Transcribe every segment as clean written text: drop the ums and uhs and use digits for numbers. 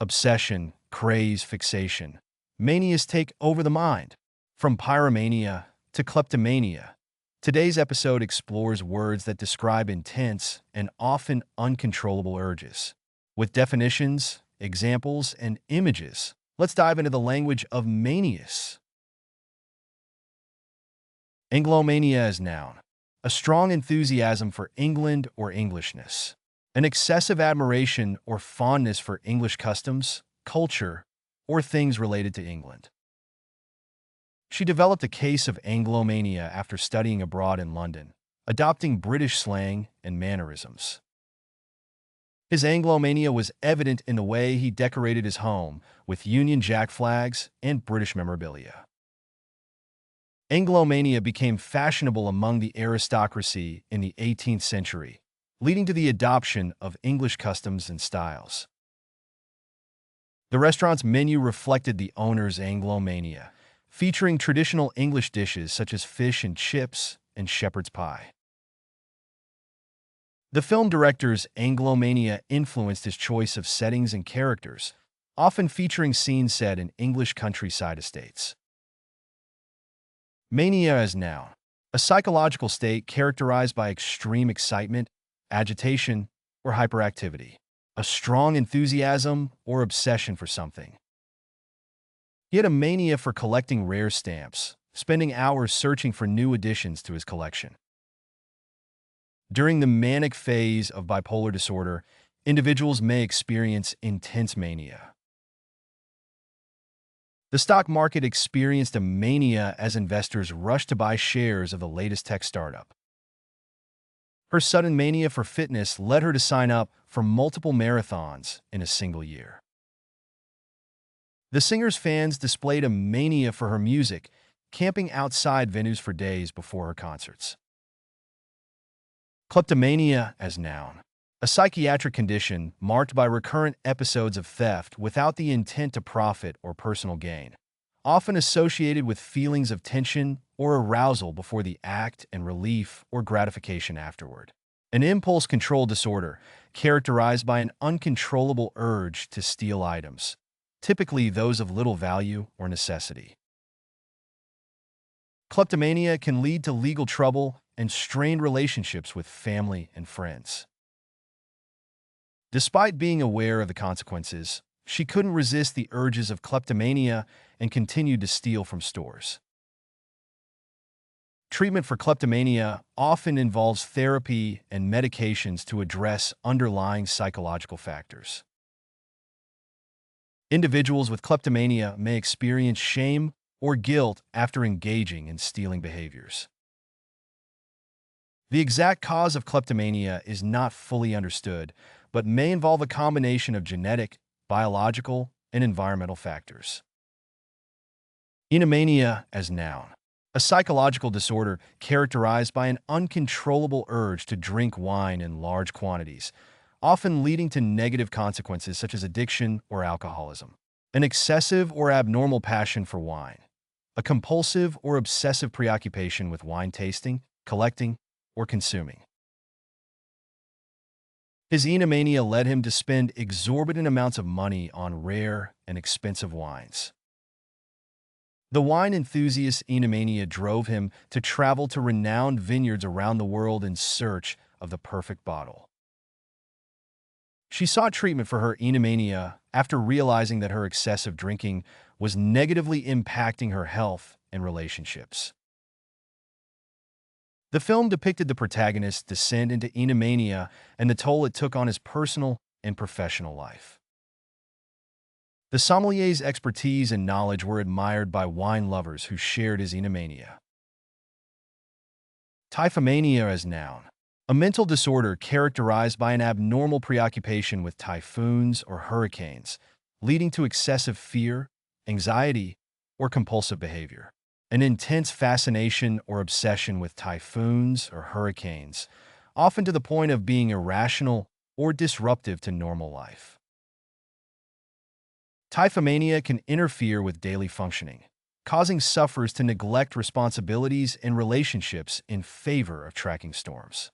obsession, craze, fixation. Manias take over the mind. From pyromania to kleptomania, today's episode explores words that describe intense and often uncontrollable urges. With definitions, examples, and images, let's dive into the language of manias. Anglomania as noun. A strong enthusiasm for England or Englishness. An excessive admiration or fondness for English customs, culture, or things related to England. She developed a case of Anglomania after studying abroad in London, adopting British slang and mannerisms. His Anglomania was evident in the way he decorated his home with Union Jack flags and British memorabilia. Anglomania became fashionable among the aristocracy in the 18th century, leading to the adoption of English customs and styles. The restaurant's menu reflected the owner's Anglomania, featuring traditional English dishes such as fish and chips and shepherd's pie. The film director's Anglomania influenced his choice of settings and characters, often featuring scenes set in English countryside estates. Mania as noun. A psychological state characterized by extreme excitement, agitation, or hyperactivity. A strong enthusiasm or obsession for something. He had a mania for collecting rare stamps, spending hours searching for new additions to his collection. During the manic phase of bipolar disorder, individuals may experience intense mania. The stock market experienced a mania as investors rushed to buy shares of the latest tech startup. Her sudden mania for fitness led her to sign up for multiple marathons in a single year. The singer's fans displayed a mania for her music, camping outside venues for days before her concerts. Kleptomania as noun. A psychiatric condition marked by recurrent episodes of theft without the intent to profit or personal gain, often associated with feelings of tension or arousal before the act and relief or gratification afterward. An impulse control disorder characterized by an uncontrollable urge to steal items, typically those of little value or necessity. Kleptomania can lead to legal trouble and strained relationships with family and friends. Despite being aware of the consequences, she couldn't resist the urges of kleptomania and continued to steal from stores. Treatment for kleptomania often involves therapy and medications to address underlying psychological factors. Individuals with kleptomania may experience shame or guilt after engaging in stealing behaviors. The exact cause of kleptomania is not fully understood, but may involve a combination of genetic, biological, and environmental factors. Enomania as noun. A psychological disorder characterized by an uncontrollable urge to drink wine in large quantities, often leading to negative consequences such as addiction or alcoholism. An excessive or abnormal passion for wine. A compulsive or obsessive preoccupation with wine tasting, collecting, or consuming. His enomania led him to spend exorbitant amounts of money on rare and expensive wines. The wine enthusiast's enomania drove him to travel to renowned vineyards around the world in search of the perfect bottle. She sought treatment for her enomania after realizing that her excessive drinking was negatively impacting her health and relationships. The film depicted the protagonist's descent into enomania and the toll it took on his personal and professional life. The sommelier's expertise and knowledge were admired by wine lovers who shared his enomania. Typhomania as noun. A mental disorder characterized by an abnormal preoccupation with typhoons or hurricanes, leading to excessive fear, anxiety, or compulsive behavior. An intense fascination or obsession with typhoons or hurricanes, often to the point of being irrational or disruptive to normal life. Typhomania can interfere with daily functioning, causing sufferers to neglect responsibilities and relationships in favor of tracking storms.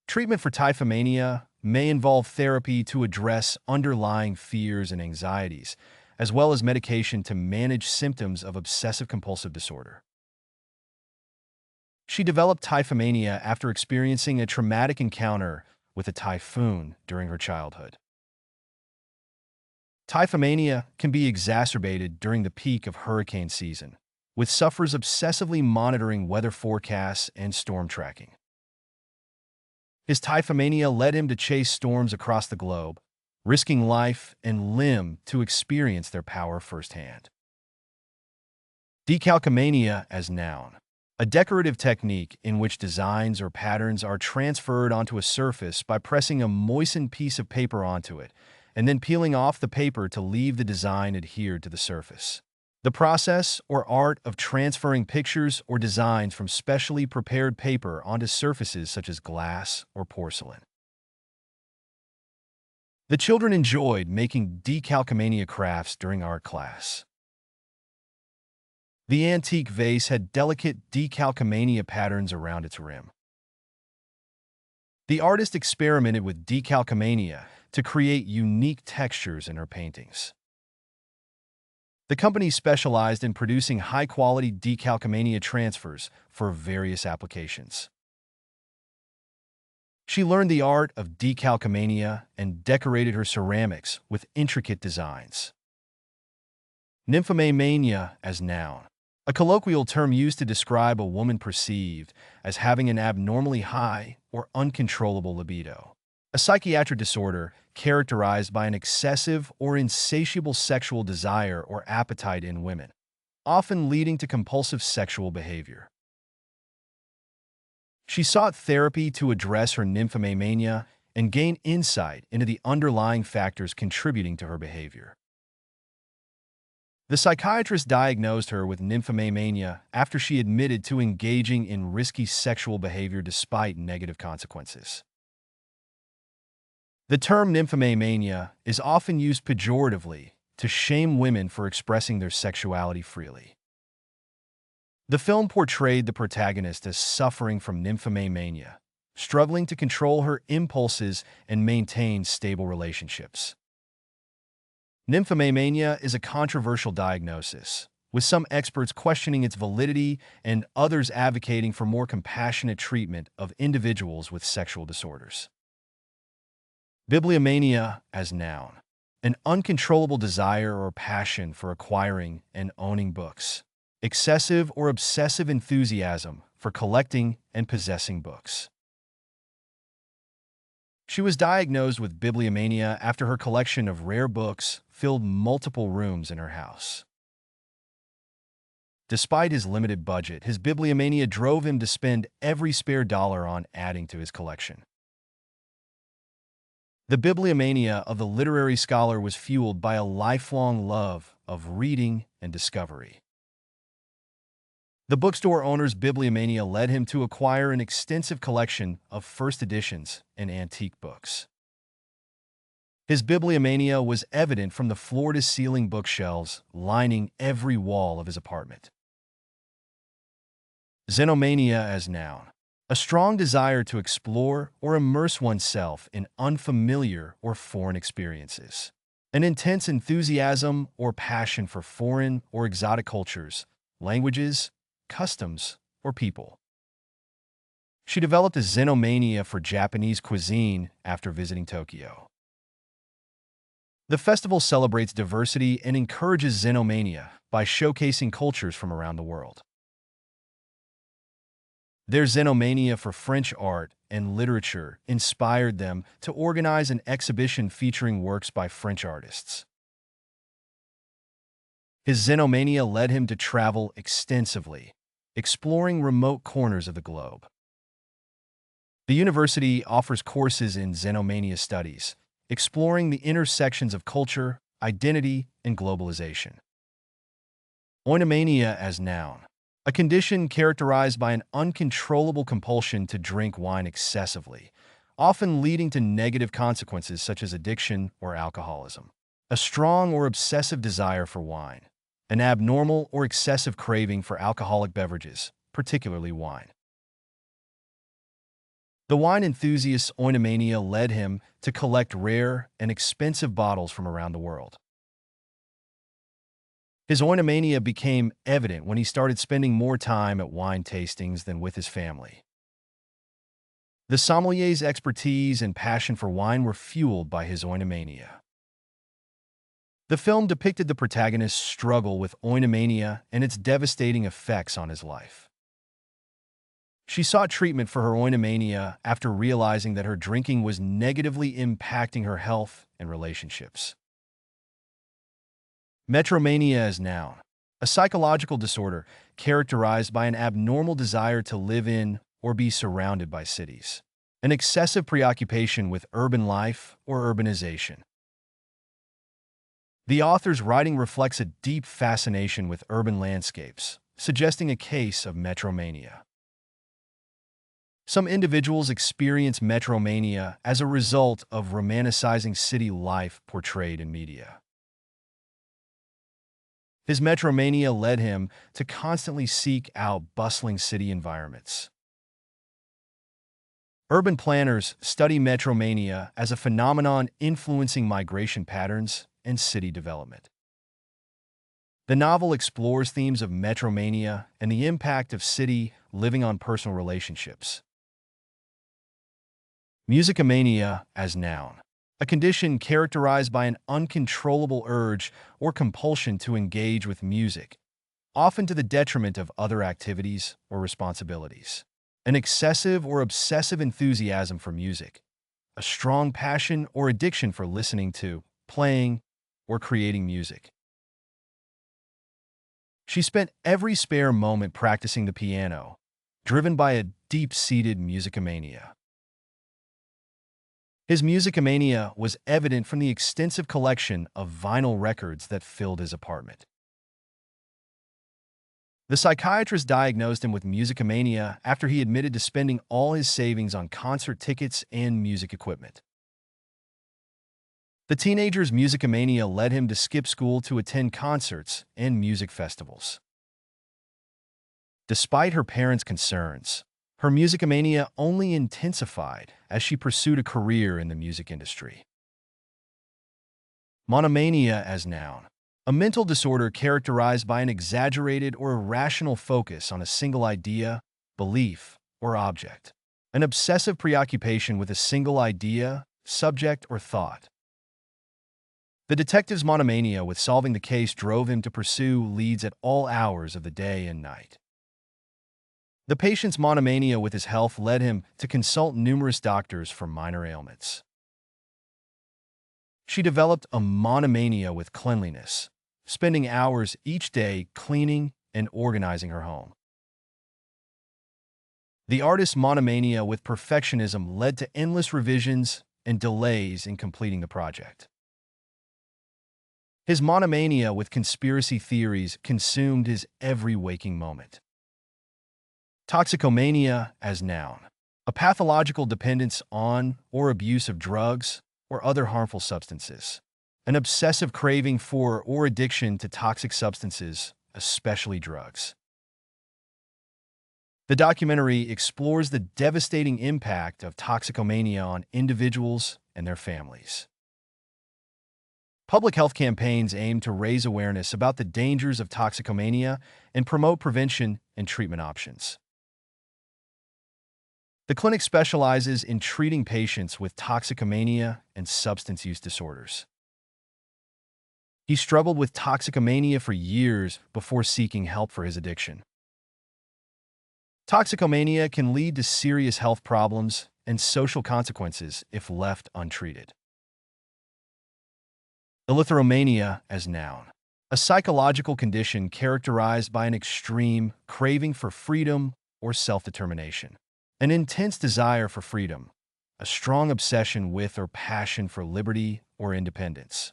Treatment for typhomania may involve therapy to address underlying fears and anxieties, as well as medication to manage symptoms of obsessive-compulsive disorder. She developed typhomania after experiencing a traumatic encounter with a typhoon during her childhood. Typhomania can be exacerbated during the peak of hurricane season, with sufferers obsessively monitoring weather forecasts and storm tracking. His typhomania led him to chase storms across the globe, risking life and limb to experience their power firsthand. Decalcomania as noun. A decorative technique in which designs or patterns are transferred onto a surface by pressing a moistened piece of paper onto it, and then peeling off the paper to leave the design adhered to the surface. The process or art of transferring pictures or designs from specially prepared paper onto surfaces such as glass or porcelain. The children enjoyed making decalcomania crafts during art class. The antique vase had delicate decalcomania patterns around its rim. The artist experimented with decalcomania to create unique textures in her paintings. The company specialized in producing high-quality decalcomania transfers for various applications. She learned the art of decalcomania and decorated her ceramics with intricate designs. Nymphomania as noun. A colloquial term used to describe a woman perceived as having an abnormally high or uncontrollable libido. A psychiatric disorder characterized by an excessive or insatiable sexual desire or appetite in women, often leading to compulsive sexual behavior. She sought therapy to address her nymphomania and gain insight into the underlying factors contributing to her behavior. The psychiatrist diagnosed her with nymphomania after she admitted to engaging in risky sexual behavior despite negative consequences. The term nymphomania is often used pejoratively to shame women for expressing their sexuality freely. The film portrayed the protagonist as suffering from nymphomania, struggling to control her impulses and maintain stable relationships. Nymphomania is a controversial diagnosis, with some experts questioning its validity and others advocating for more compassionate treatment of individuals with sexual disorders. Bibliomania as noun. An uncontrollable desire or passion for acquiring and owning books. Excessive or obsessive enthusiasm for collecting and possessing books. She was diagnosed with bibliomania after her collection of rare books filled multiple rooms in her house. Despite his limited budget, his bibliomania drove him to spend every spare dollar on adding to his collection. The bibliomania of the literary scholar was fueled by a lifelong love of reading and discovery. The bookstore owner's bibliomania led him to acquire an extensive collection of first editions and antique books. His bibliomania was evident from the floor-to-ceiling bookshelves lining every wall of his apartment. Xenomania as noun. A strong desire to explore or immerse oneself in unfamiliar or foreign experiences. An intense enthusiasm or passion for foreign or exotic cultures, languages, customs, or people. She developed a xenomania for Japanese cuisine after visiting Tokyo. The festival celebrates diversity and encourages xenomania by showcasing cultures from around the world. Their xenomania for French art and literature inspired them to organize an exhibition featuring works by French artists. His xenomania led him to travel extensively, exploring remote corners of the globe. The university offers courses in xenomania studies, exploring the intersections of culture, identity, and globalization. Oinomania as noun. A condition characterized by an uncontrollable compulsion to drink wine excessively, often leading to negative consequences such as addiction or alcoholism. A strong or obsessive desire for wine. An abnormal or excessive craving for alcoholic beverages, particularly wine. The wine enthusiast's oinomania led him to collect rare and expensive bottles from around the world. His oinomania became evident when he started spending more time at wine tastings than with his family. The sommelier's expertise and passion for wine were fueled by his oinomania. The film depicted the protagonist's struggle with oinomania and its devastating effects on his life. She sought treatment for her oinomania after realizing that her drinking was negatively impacting her health and relationships. Metromania is noun, a psychological disorder characterized by an abnormal desire to live in or be surrounded by cities, an excessive preoccupation with urban life or urbanization. The author's writing reflects a deep fascination with urban landscapes, suggesting a case of metromania. Some individuals experience metromania as a result of romanticizing city life portrayed in media. His metromania led him to constantly seek out bustling city environments. Urban planners study metromania as a phenomenon influencing migration patterns and city development. The novel explores themes of metromania and the impact of city living on personal relationships. Musicomania as noun, a condition characterized by an uncontrollable urge or compulsion to engage with music, often to the detriment of other activities or responsibilities. An excessive or obsessive enthusiasm for music, a strong passion or addiction for listening to, playing, or creating music. She spent every spare moment practicing the piano, driven by a deep-seated musicomania. His musicomania was evident from the extensive collection of vinyl records that filled his apartment. The psychiatrist diagnosed him with musicomania after he admitted to spending all his savings on concert tickets and music equipment. The teenager's musicomania led him to skip school to attend concerts and music festivals. Despite her parents' concerns, her musicomania only intensified as she pursued a career in the music industry. Monomania as noun, a mental disorder characterized by an exaggerated or irrational focus on a single idea, belief, or object. An obsessive preoccupation with a single idea, subject, or thought. The detective's monomania with solving the case drove him to pursue leads at all hours of the day and night. The patient's monomania with his health led him to consult numerous doctors for minor ailments. She developed a monomania with cleanliness, spending hours each day cleaning and organizing her home. The artist's monomania with perfectionism led to endless revisions and delays in completing the project. His monomania with conspiracy theories consumed his every waking moment. Toxicomania as noun, a pathological dependence on or abuse of drugs or other harmful substances. An obsessive craving for or addiction to toxic substances, especially drugs. The documentary explores the devastating impact of toxicomania on individuals and their families. Public health campaigns aim to raise awareness about the dangers of toxicomania and promote prevention and treatment options. The clinic specializes in treating patients with toxicomania and substance use disorders. He struggled with toxicomania for years before seeking help for his addiction. Toxicomania can lead to serious health problems and social consequences if left untreated. Eleuthерomania as noun, a psychological condition characterized by an extreme craving for freedom or self-determination. An intense desire for freedom, a strong obsession with or passion for liberty or independence.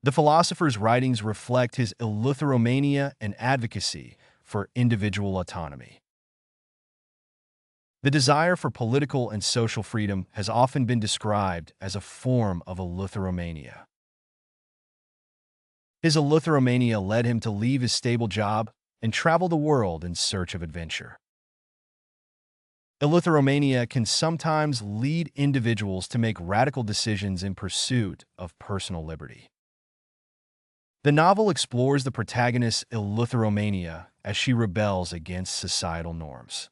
The philosopher's writings reflect his eleutheromania and advocacy for individual autonomy. The desire for political and social freedom has often been described as a form of eleutheromania. His eleutheromania led him to leave his stable job and travel the world in search of adventure. Eleutheromania can sometimes lead individuals to make radical decisions in pursuit of personal liberty. The novel explores the protagonist's eleutheromania as she rebels against societal norms.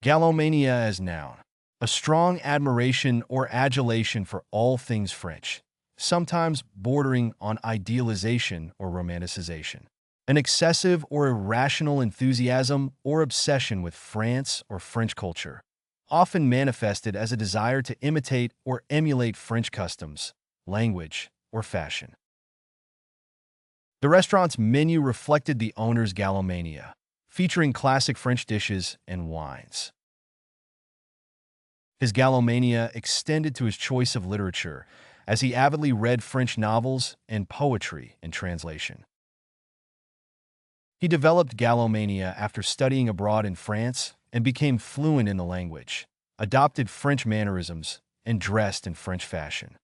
Gallomania as noun. A strong admiration or adulation for all things French, sometimes bordering on idealization or romanticization. An excessive or irrational enthusiasm or obsession with France or French culture, often manifested as a desire to imitate or emulate French customs, language, or fashion. The restaurant's menu reflected the owner's gallomania, featuring classic French dishes and wines. His gallomania extended to his choice of literature, as he avidly read French novels and poetry in translation. He developed gallomania after studying abroad in France and became fluent in the language, adopted French mannerisms, and dressed in French fashion.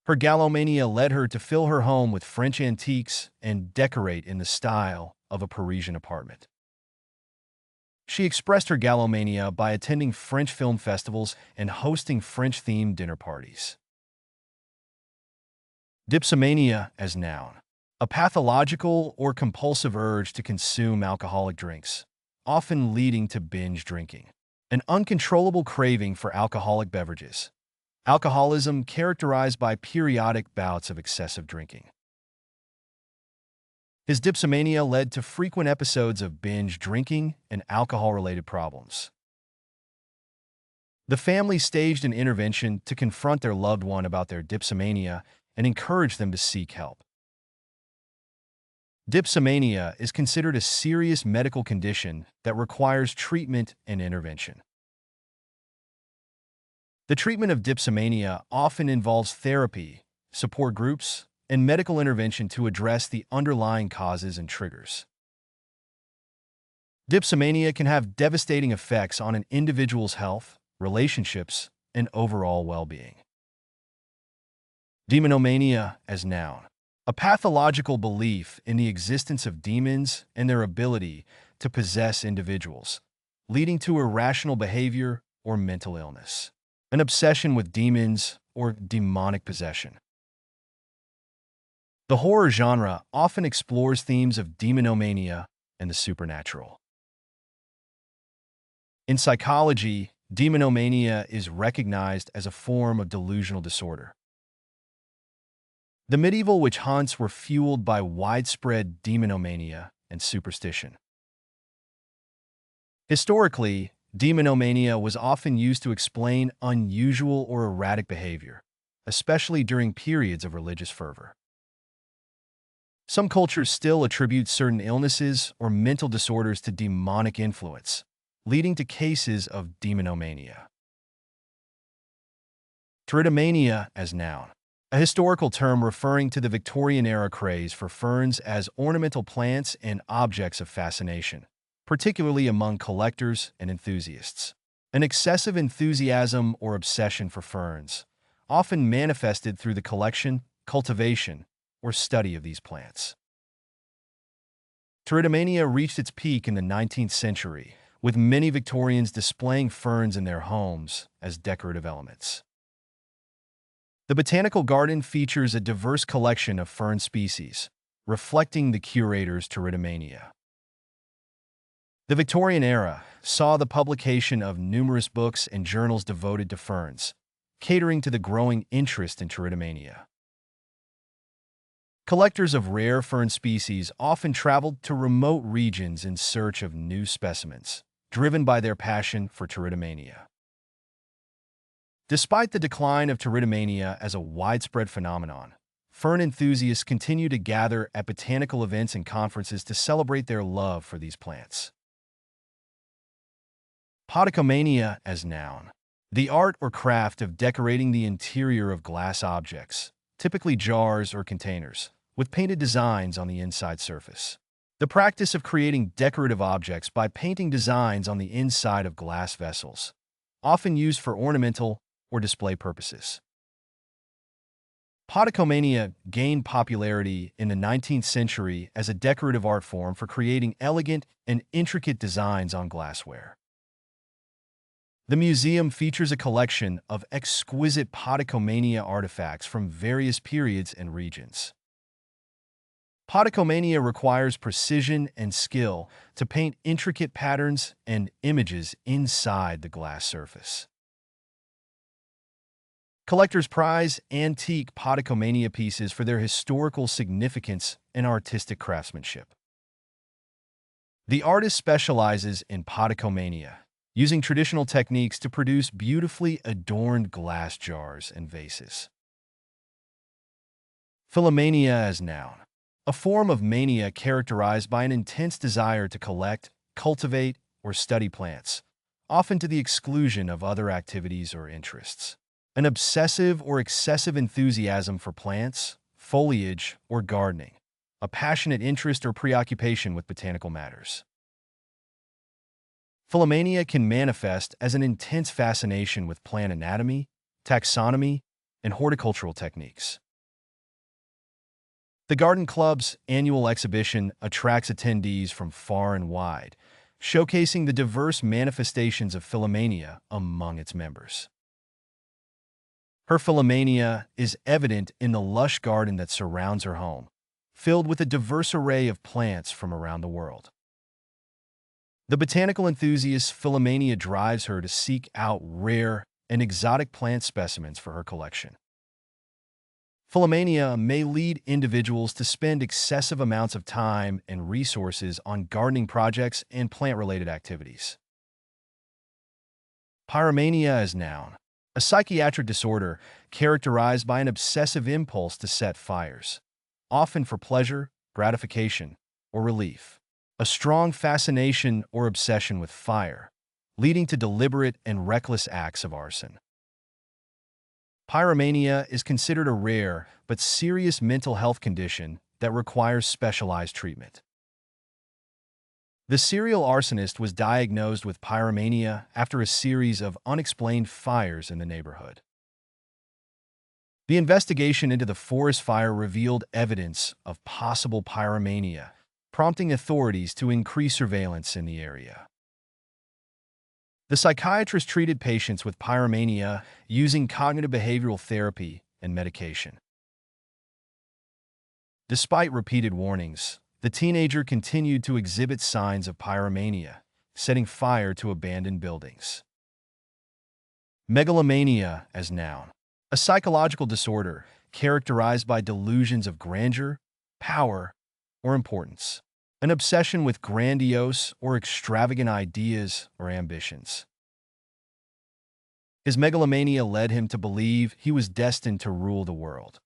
Her gallomania led her to fill her home with French antiques and decorate in the style of a Parisian apartment. She expressed her gallomania by attending French film festivals and hosting French-themed dinner parties. Dipsomania as noun. A pathological or compulsive urge to consume alcoholic drinks, often leading to binge drinking. An uncontrollable craving for alcoholic beverages. Alcoholism characterized by periodic bouts of excessive drinking. His dipsomania led to frequent episodes of binge drinking and alcohol-related problems. The family staged an intervention to confront their loved one about their dipsomania and encourage them to seek help. Dipsomania is considered a serious medical condition that requires treatment and intervention. The treatment of dipsomania often involves therapy, support groups, and medical intervention to address the underlying causes and triggers. Dipsomania can have devastating effects on an individual's health, relationships, and overall well-being. Demonomania as noun. A pathological belief in the existence of demons and their ability to possess individuals, leading to irrational behavior or mental illness. An obsession with demons or demonic possession. The horror genre often explores themes of demonomania and the supernatural. In psychology, demonomania is recognized as a form of delusional disorder. The medieval witch hunts were fueled by widespread demonomania and superstition. Historically, demonomania was often used to explain unusual or erratic behavior, especially during periods of religious fervor. Some cultures still attribute certain illnesses or mental disorders to demonic influence, leading to cases of demonomania. Trichotomania as noun. A historical term referring to the Victorian-era craze for ferns as ornamental plants and objects of fascination, particularly among collectors and enthusiasts. An excessive enthusiasm or obsession for ferns, often manifested through the collection, cultivation, or study of these plants. Trichotomania reached its peak in the 19th century, with many Victorians displaying ferns in their homes as decorative elements. The botanical garden features a diverse collection of fern species, reflecting the curator's trichotomania. The Victorian era saw the publication of numerous books and journals devoted to ferns, catering to the growing interest in trichotomania. Collectors of rare fern species often traveled to remote regions in search of new specimens, driven by their passion for trichotomania. Despite the decline of trichotomania as a widespread phenomenon, fern enthusiasts continue to gather at botanical events and conferences to celebrate their love for these plants. Podicomania as noun. The art or craft of decorating the interior of glass objects, typically jars or containers, with painted designs on the inside surface. The practice of creating decorative objects by painting designs on the inside of glass vessels, often used for ornamental or display purposes. Podicomania gained popularity in the 19th century as a decorative art form for creating elegant and intricate designs on glassware. The museum features a collection of exquisite podicomania artifacts from various periods and regions. Podicomania requires precision and skill to paint intricate patterns and images inside the glass surface. Collectors prize antique podicomania pieces for their historical significance and artistic craftsmanship. The artist specializes in podicomania, using traditional techniques to produce beautifully adorned glass jars and vases. Philomania as noun. A form of mania characterized by an intense desire to collect, cultivate, or study plants, often to the exclusion of other activities or interests. An obsessive or excessive enthusiasm for plants, foliage, or gardening. A passionate interest or preoccupation with botanical matters. Philomania can manifest as an intense fascination with plant anatomy, taxonomy, and horticultural techniques. The Garden Club's annual exhibition attracts attendees from far and wide, showcasing the diverse manifestations of Philomania among its members. Her Philomania is evident in the lush garden that surrounds her home, filled with a diverse array of plants from around the world. The botanical enthusiast's Philomania drives her to seek out rare and exotic plant specimens for her collection. Philomania may lead individuals to spend excessive amounts of time and resources on gardening projects and plant-related activities. Pyromania as noun. A psychiatric disorder characterized by an obsessive impulse to set fires, often for pleasure, gratification, or relief. A strong fascination or obsession with fire, leading to deliberate and reckless acts of arson. Pyromania is considered a rare but serious mental health condition that requires specialized treatment. The serial arsonist was diagnosed with pyromania after a series of unexplained fires in the neighborhood. The investigation into the forest fire revealed evidence of possible pyromania, prompting authorities to increase surveillance in the area. The psychiatrist treated patients with pyromania using cognitive behavioral therapy and medication. Despite repeated warnings, the teenager continued to exhibit signs of pyromania, setting fire to abandoned buildings. Megalomania as noun. A psychological disorder characterized by delusions of grandeur, power, or importance. An obsession with grandiose or extravagant ideas or ambitions. His megalomania led him to believe he was destined to rule the world.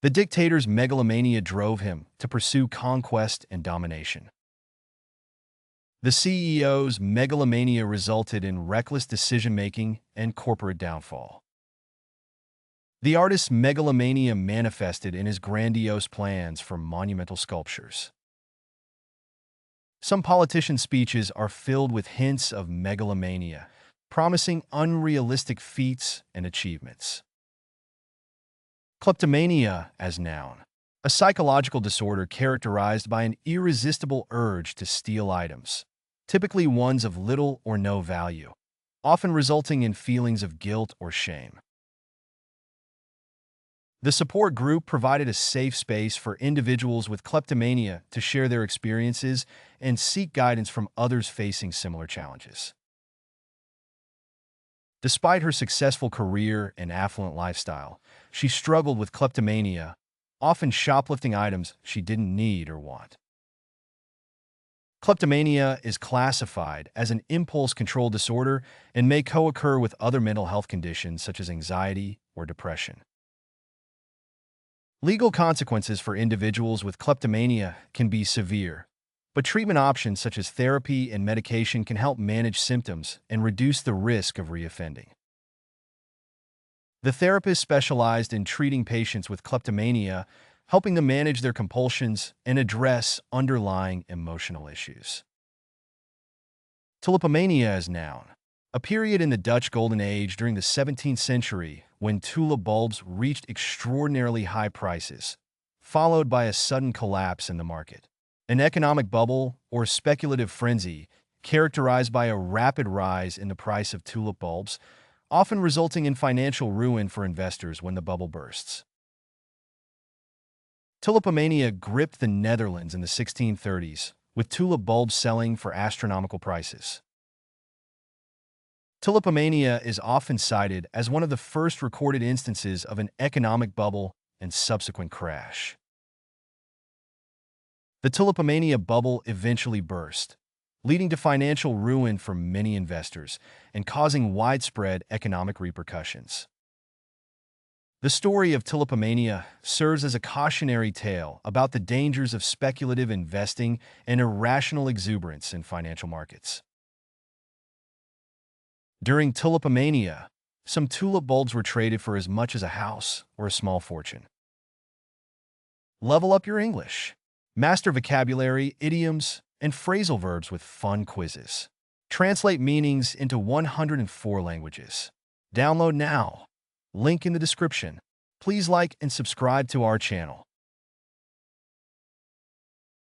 The dictator's megalomania drove him to pursue conquest and domination. The CEO's megalomania resulted in reckless decision-making and corporate downfall. The artist's megalomania manifested in his grandiose plans for monumental sculptures. Some politicians' speeches are filled with hints of megalomania, promising unrealistic feats and achievements. Kleptomania as noun. A psychological disorder characterized by an irresistible urge to steal items, typically ones of little or no value, often resulting in feelings of guilt or shame. The support group provided a safe space for individuals with kleptomania to share their experiences and seek guidance from others facing similar challenges. Despite her successful career and affluent lifestyle, she struggled with kleptomania, often shoplifting items she didn't need or want. Kleptomania is classified as an impulse control disorder and may co-occur with other mental health conditions such as anxiety or depression. Legal consequences for individuals with kleptomania can be severe, but treatment options such as therapy and medication can help manage symptoms and reduce the risk of reoffending. The therapist specialized in treating patients with kleptomania, helping them manage their compulsions and address underlying emotional issues. Tulipomania as noun. A period in the Dutch Golden Age during the 17th century when tulip bulbs reached extraordinarily high prices, followed by a sudden collapse in the market. An economic bubble or speculative frenzy characterized by a rapid rise in the price of tulip bulbs, often resulting in financial ruin for investors when the bubble bursts. Tulipomania gripped the Netherlands in the 1630s, with tulip bulbs selling for astronomical prices. Tulipomania is often cited as one of the first recorded instances of an economic bubble and subsequent crash. The tulipomania bubble eventually burst, leading to financial ruin for many investors and causing widespread economic repercussions. The story of tulipomania serves as a cautionary tale about the dangers of speculative investing and irrational exuberance in financial markets. During tulipomania, some tulip bulbs were traded for as much as a house or a small fortune. Level up your English. Master vocabulary, idioms, and phrasal verbs with fun quizzes. Translate meanings into 104 languages. Download now. Link in the description. Please like and subscribe to our channel.